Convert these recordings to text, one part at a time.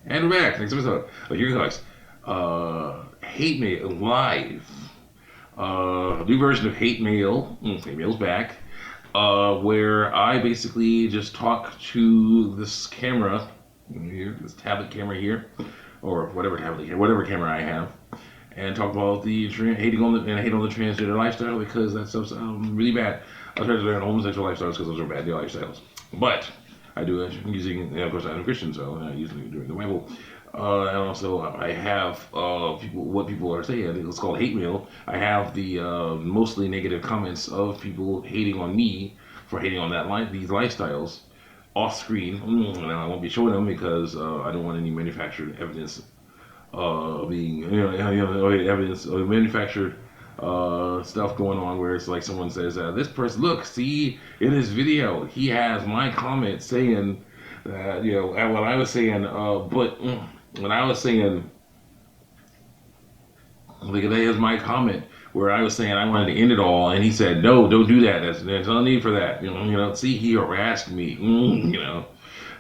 And we're back. Next episode. Here guys. Hate Mail Live. New version of Hate Mail. Hate Mail's back. Where I basically just talk to this camera here, this tablet camera here, or whatever camera I have, and talk about the hating on the transgender lifestyle because that stuff's really bad. I try to learn homosexual lifestyles because those are bad lifestyles. But I do it using, of course, I'm a Christian, so I usually doing the Bible. And also, I have what people are saying. It's called hate mail. I have the mostly negative comments of people hating on me for hating on these lifestyles off screen. And I won't be showing them because I don't want any manufactured evidence being, evidence of manufactured stuff going on where it's like someone says, this person, look, see in this video, he has my comment saying that, when I was saying, when I was saying, look at that, here's my comment where I was saying I wanted to end it all, and he said, no, don't do that. There's no need for that. See, he harassed me.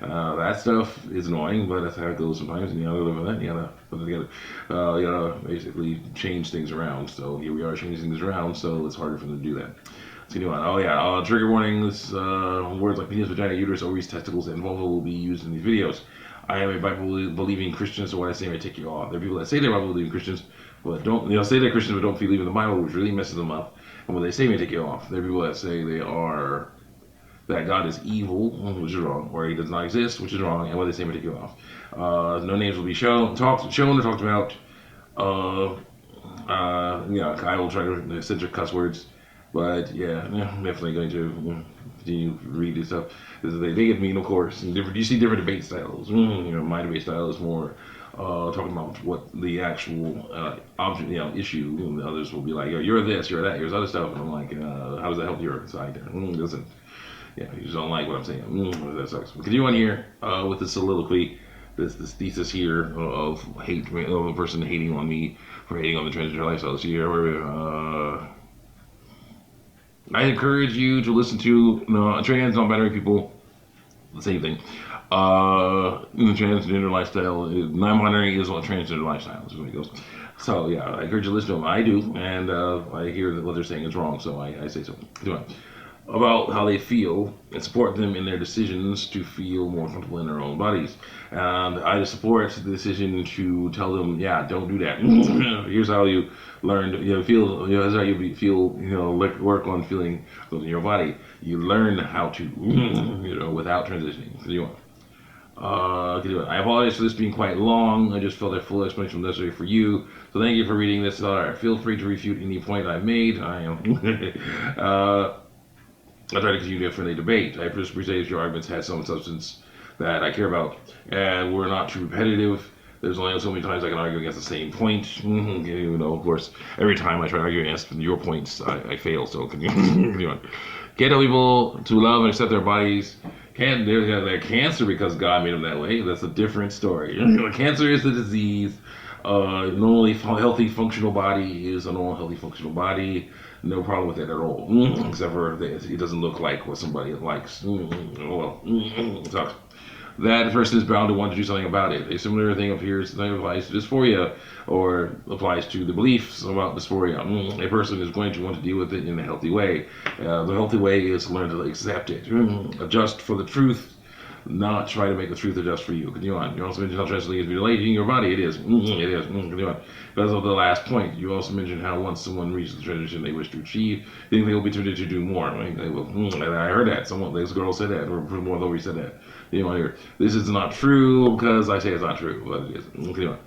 That stuff is annoying, but that's how it goes sometimes. And you gotta live with that. You gotta put it together. You gotta basically change things around. So here we are changing things around. So it's harder for them to do that. Let's continue on. Oh yeah, trigger warnings. Words like penis, vagina, uterus, ovaries, testicles, and vulva will be used in these videos. I am a Bible-believing Christian, so what I say may take you off. There are people that say they're Bible-believing Christians, but don't, say they're Christians, but don't believe in the Bible, which really messes them up. And what they say may take you off. There are people that say that God is evil, which is wrong, or He does not exist, which is wrong, and what they say may take you off. No names will be shown or talked about. I will try to censor cuss words, but I'm definitely going to continue to read this stuff. They get mean, of course. And you see different debate styles. My debate style is more talking about what the actual object, issue. And others will be like, you're this, you're that, here's other stuff, and I'm like, how does that help your side? It doesn't. You just don't like what I'm saying. That sucks. Continue on here with the soliloquy, this thesis here of hate, of a person hating on me for hating on the transgender lifestyle. So here, I encourage you to listen to trans, non-binary people. The same thing. The transgender lifestyle, non-binary is what transgender lifestyle is when it goes. So yeah, I encourage you to listen to them. I do, and I hear that what they're saying is wrong, so I say so. Continue on. About how they feel and support them in their decisions to feel more comfortable in their own bodies. And I support the decision to tell them, don't do that. Here's how you learn to feel. Here's how you feel. Work on feeling in your body. You learn how to, without transitioning. Continue on. I apologize for this being quite long. I just felt a full explanation was necessary for you. So thank you for reading this. Feel free to refute any point I made. I am. I try to continue to friendly debate. I appreciate if your arguments had some substance that I care about, and we're not too repetitive. There's only so many times I can argue against the same point. Of course, every time I try to argue against your points, I fail. So continue on. Can't tell people to love and accept their bodies. They're cancer because God made them that way. That's a different story. Cancer is the disease. Normally healthy, functional body is a normal, healthy, functional body. No problem with it at all, except for it doesn't look like what somebody likes. It sucks. That person is bound to want to do something about it. A similar thing appears that applies to dysphoria, or applies to the beliefs about dysphoria. A person is going to want to deal with it in a healthy way. The healthy way is to learn to accept it, adjust for the truth, not try to make the truth adjust for you. Continue on. You also mentioned how transitioning is mutilating your body. It is. It is. Continue on. Because of the last point, you also mentioned how once someone reaches the transition they wish to achieve, then they will be tempted to do more. Right? They will. I heard that. This girl said that, or more than we said that. You want to hear? This is not true because I say it's not true, but it is. Continue on.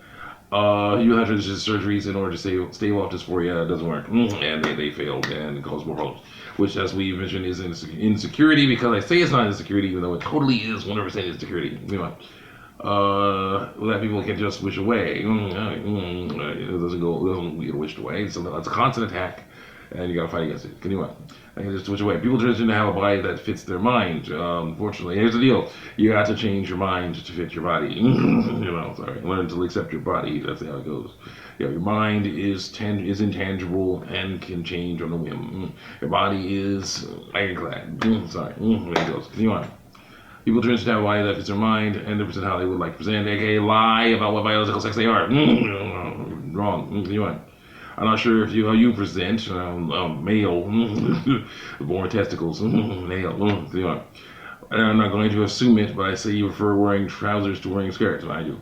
You have transition surgeries in order to stave off dysphoria. It doesn't work, and they failed and cause more problems. Which, as we mentioned, is insecurity, because I say it's not insecurity, even though it totally is 100% insecurity. That people can just wish away. It doesn't get wished away. It's a constant attack, and you gotta fight against it. Continue on. I can just switch away. People transition to have a body that fits their mind. Unfortunately, here's the deal: you have to change your mind to fit your body. Learn to accept your body. That's how it goes. Your mind is intangible and can change on a whim. Your body is ironclad. There it goes. Continue on. People understand why that fits their mind and different how they would like to present, aka lie about what biological sex they are. Wrong. You know, I'm not sure if how you present male, born testicles, male. You know, and I'm not going to assume it, but I say you prefer wearing trousers to wearing skirts. I do.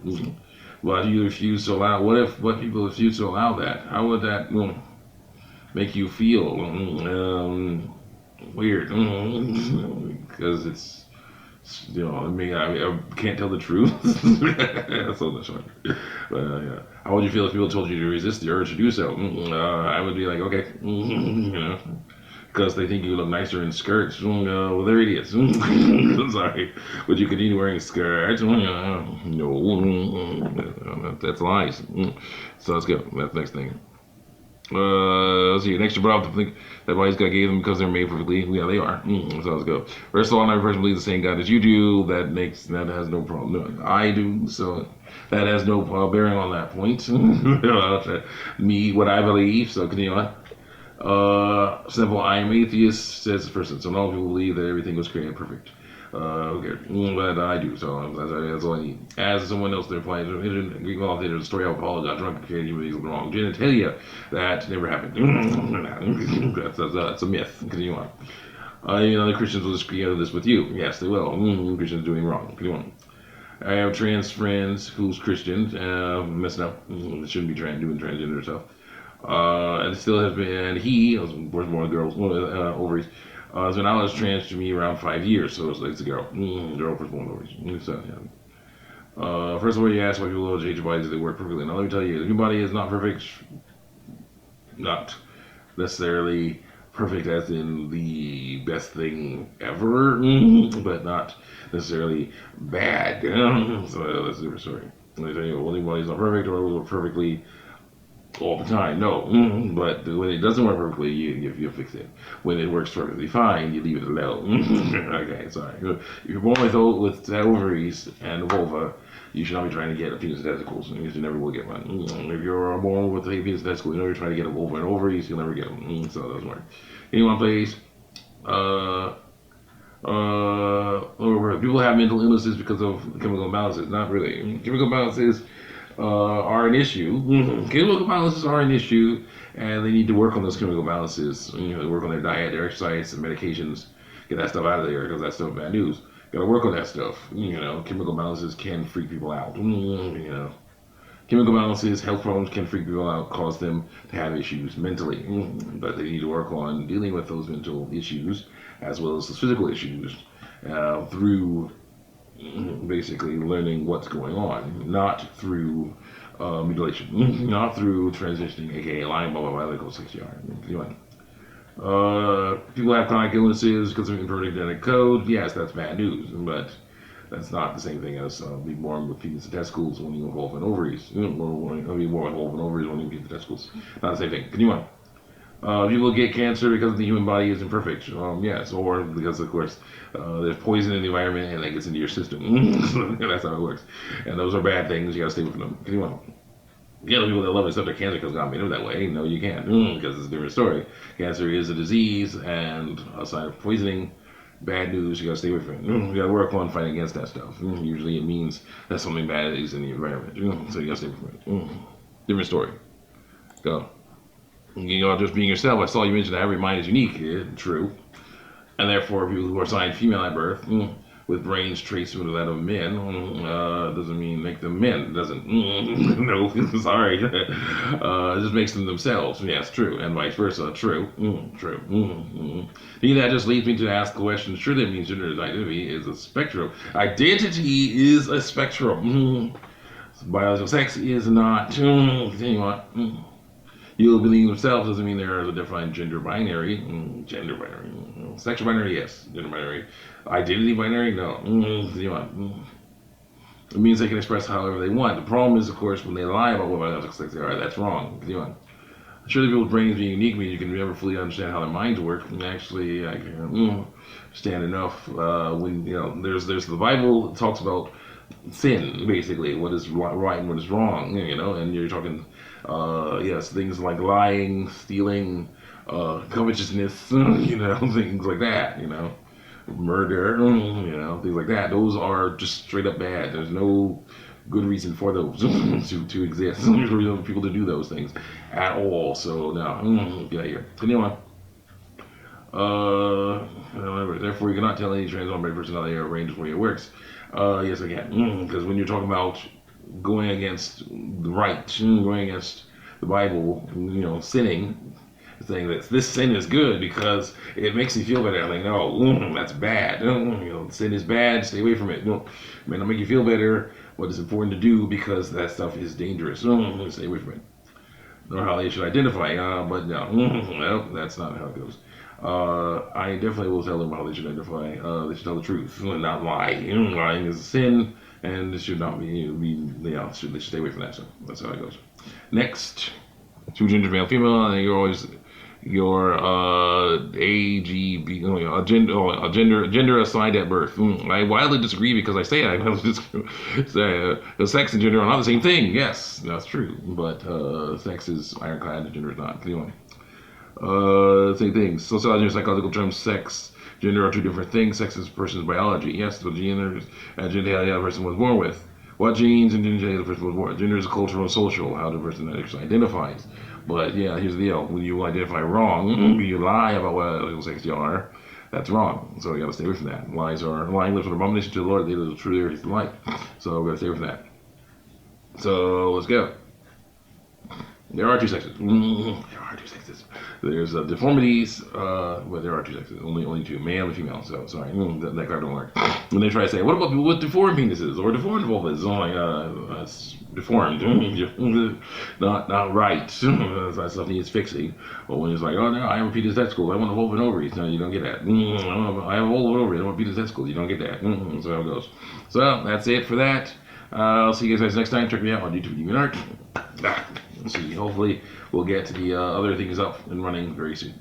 But you refuse to allow. What people refuse to allow that? How would that make you feel weird? Because it's I mean, I can't tell the truth. That's all that's short. But yeah, how would you feel if people told you to resist the urge to do so? I would be like, okay, because they think you look nicer in skirts. Well, they're idiots. Sorry. Would you continue wearing skirts? No, that's lies. So let's go. That's the next thing. Let's see. Next, you brought up to think that why God gave them because they're made perfectly. Yeah, they are. So let's go. First of all, I personally believe the same God as you do. That has no problem. No, I do. So that has no bearing on that point. Me, what I believe. So continue on. Simple. I am atheist. Says the person. So no people believe that everything was created perfect. Okay, but I do, so that's all I need. As someone else there applies, Greek law, there's a story of Paul got drunk and created human wrong. Genitalia, that never happened. That's a myth. Continue on. The Christians will disagree on this with you. Yes, they will. Christians doing wrong. Continue on. I have trans friends who's Christian, messing up. Shouldn't be doing transgender stuff. And still has been, and he was born girls, ovaries. So now it's trans to me around 5 years, so it's a girl. Girl first born ovaries. So, yeah. First of all, you ask why people change their bodies, they work perfectly. Now, let me tell you, your body is not perfect. Not necessarily perfect as in the best thing ever, but not necessarily bad. So that's a different story. Let me tell you, well, your body's not perfect or will perfectly all the time. No, but when it doesn't work perfectly, you fix it. When it works perfectly fine, you leave it alone. Okay, sorry. If you're born with ovaries and a vulva, you should not be trying to get a penis and testicles. You should never will get one. If you're born with a penis and testicles, you're trying to get a vulva and ovaries, you'll never get them. So that doesn't work. Anyone, please? People have mental illnesses because of chemical imbalances. Not really. Chemical imbalances are an issue. Chemical balances are an issue, and they need to work on those chemical balances. Work on their diet, their exercise, and medications. Get that stuff out of there because that's stuff bad news. Got to work on that stuff. Chemical balances can freak people out. Chemical balances, health problems can freak people out, cause them to have issues mentally. But they need to work on dealing with those mental issues as well as the physical issues through basically learning what's going on, not through mutilation, not through transitioning, aka lying, blah blah blah, that goes 60 yards. Anyway, people have chronic illnesses because of inverted genetic code. Yes, that's bad news, but that's not the same thing as being born with penis and testicles when you evolve in ovaries. Being born with ovaries when you get the testicles. Not the same thing. Continue on. People get cancer because the human body is imperfect. Yes, or because, of course, there's poison in the environment and that gets into your system. That's how it works. And those are bad things. You gotta stay away from them. Continue on. The other people that love to accept their cancer because God made them that way. No, you can't, because it's a different story. Cancer is a disease and a sign of poisoning. Bad news. You gotta stay away from it. You gotta work on fighting against that stuff. Usually, it means that something bad is in the environment. So you gotta stay away from it. Different story. Go. Just being yourself. I saw you mention that every mind is unique. True. And therefore, people who are assigned female at birth, with brains traits similar to that of men, doesn't mean make them men. Doesn't. No, sorry. It just makes them themselves. Yes, true. And vice versa. True. True. That just leads me to ask the question, sure, that means gender identity is a spectrum. Identity is a spectrum. Biological sex is not. Continue on. You believe yourself doesn't mean there is a defined gender binary. Sexual binary, yes. Gender binary. Identity binary, no. It means they can express however they want. The problem is, of course, when they lie about what biological sex they are. That's wrong. Continue on. Surely people's brains being unique means you can never fully understand how their minds work. And actually, I can understand enough when there's the Bible talks about sin, basically, what is right and what is wrong, and you're talking, yes, things like lying, stealing, covetousness, things like that, murder, things like that. Those are just straight up bad. There's no good reason for those to exist. For people to do those things at all. So no, get out of here. Continue on. Therefore, you cannot tell any trans non-binary person how they are arranged for it works. Yes, I can. Because when you're talking about going against the right, going against the Bible, sinning, saying that this sin is good because it makes me feel better. I'm like, no, that's bad. Sin is bad. Stay away from it. No, it may not make you feel better, but it's important to do because that stuff is dangerous. Stay away from it. Nor how they should identify. But no, well, that's not how it goes. I definitely will tell them how they should identify. They should tell the truth and not lie. Lying is a sin, and it should not they should stay away from that. So that's how it goes. Next, two gender, male, female, and you're always your AGB, gender assigned at birth. I wildly disagree because I say sex and gender are not the same thing. Yes, that's true, but sex is ironclad and gender is not. Anyway. Same things. Sociology and psychological terms, sex, gender are two different things. Sex is a person's biology. Yes, the gender and genitalia the person was born with. What genes and genitalia the person was born with. Gender is cultural and social, how the person actually identifies. But yeah, here's the deal. When you identify wrong, you lie about what sex you are, that's wrong. So you gotta stay away from that. Lying lives with abomination to the Lord, they live the true there is the light. So we gotta stay away from that. So let's go. There are two sexes. There are two sexes. There's deformities, but there are two sexes. Only two, male and female. So sorry, that card don't work. When they try to say, what about people with deformed penises or deformed vulvas? I'm like, that's deformed. Not right. That stuff needs fixing. But when it's like, oh no, I have a penis testicle. I want a vulva and ovaries. No, you don't get that. I have a vulva and ovaries. I want a penis testicle. You don't get that. So how it goes. So that's it for that. I'll see you guys next time. Check me out on YouTube, DeviantArt. See, hopefully we'll get the other things up and running very soon.